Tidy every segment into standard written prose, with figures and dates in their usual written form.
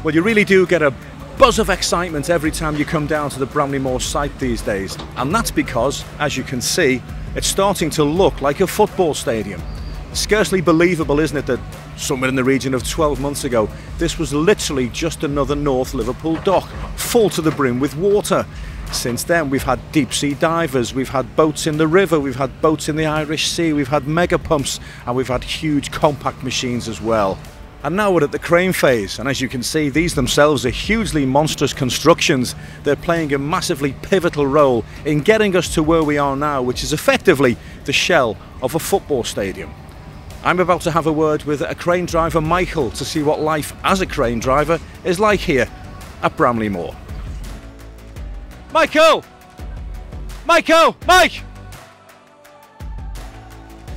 Well, you really do get a buzz of excitement every time you come down to the Bramley-Moore site these days, and that's because, as you can see, it's starting to look like a football stadium. Scarcely believable, isn't it, that somewhere in the region of 12 months ago this was literally just another North Liverpool dock, full to the brim with water. Since then we've had deep sea divers, we've had boats in the river, we've had boats in the Irish Sea, we've had mega pumps, and we've had huge compact machines as well. And now we're at the crane phase, and as you can see, these themselves are hugely monstrous constructions. They're playing a massively pivotal role in getting us to where we are now, which is effectively the shell of a football stadium. I'm about to have a word with a crane driver, Michael, to see what life as a crane driver is like here at Bramley-Moore. Michael! Michael! Mike!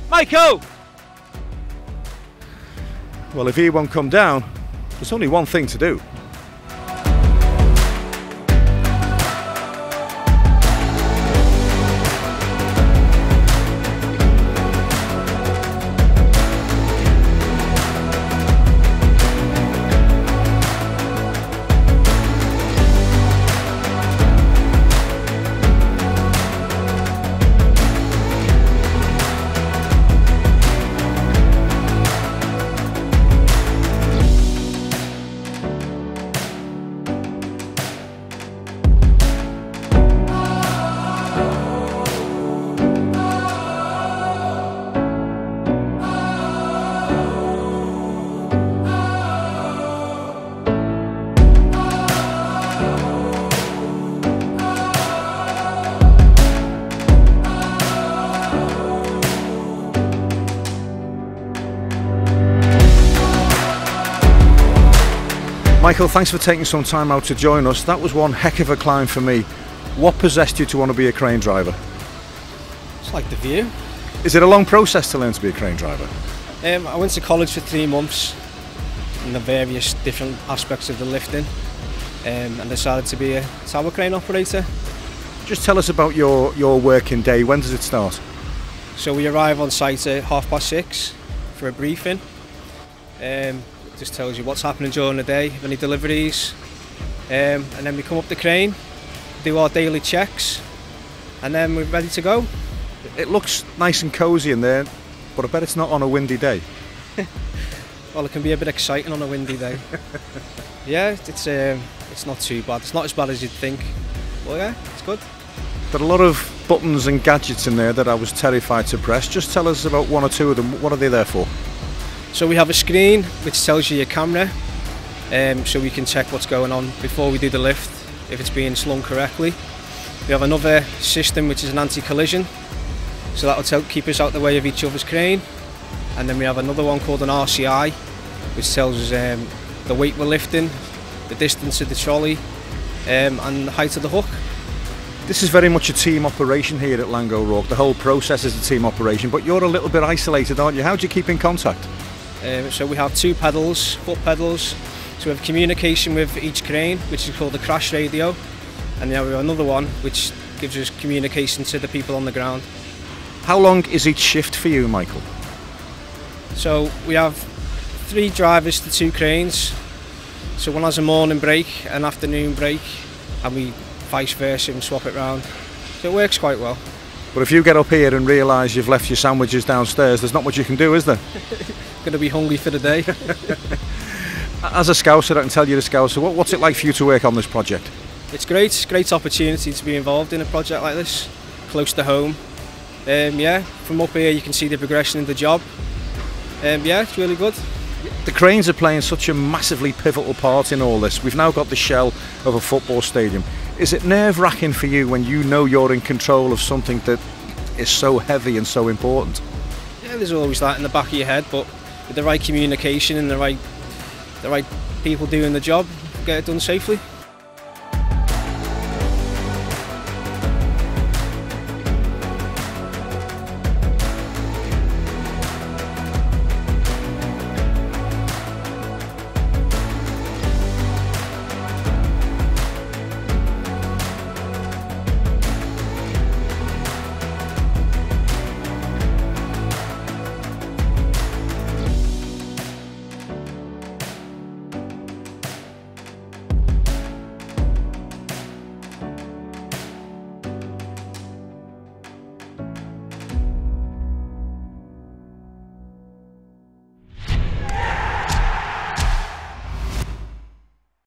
Michael! Well, if he won't come down, there's only one thing to do. Michael, thanks for taking some time out to join us. That was one heck of a climb for me. What possessed you to want to be a crane driver? Just like the view. Is it a long process to learn to be a crane driver? I went to college for 3 months in the various different aspects of the lifting, and decided to be a tower crane operator. Just tell us about your working day. When does it start? So we arrive on site at 6:30 for a briefing. Just tells you what's happening during the day, any deliveries, and then we come up the crane, do our daily checks, and then we're ready to go. It looks nice and cosy in there, but I bet it's not on a windy day. Well, it can be a bit exciting on a windy day. Yeah, it's not too bad. It's not as bad as you'd think, but yeah, it's good. There are a lot of buttons and gadgets in there that I was terrified to press. Just tell us about one or two of them. What are they there for? So we have a screen which tells you your camera, so we can check what's going on before we do the lift, if it's being slung correctly. We have another system which is an anti-collision, so that'll keep us out the way of each other's crane. And then we have another one called an RCI, which tells us the weight we're lifting, the distance of the trolley, and the height of the hook. This is very much a team operation here at Laing O'Rourke. The whole process is a team operation, but you're a little bit isolated, aren't you? How do you keep in contact? So we have 2 pedals, foot pedals, so we have communication with each crane, which is called the crash radio, and then we have another one which gives us communication to the people on the ground. How long is each shift for you, Michael? So we have 3 drivers to 2 cranes, so one has a morning break, an afternoon break, and we vice versa and swap it round, so it works quite well. But if you get up here and realise you've left your sandwiches downstairs, there's not much you can do, is there? Going to be hungry for the day. As a Scouser, I can tell you the Scouser, what's it like for you to work on this project? It's great opportunity to be involved in a project like this, close to home. Yeah, from up here you can see the progression in the job. Yeah, it's really good. The cranes are playing such a massively pivotal part in all this. We've now got the shell of a football stadium. Is it nerve-wracking for you when you know you're in control of something that is so heavy and so important? Yeah, there's always that in the back of your head, but with the right communication and the right people doing the job, get it done safely.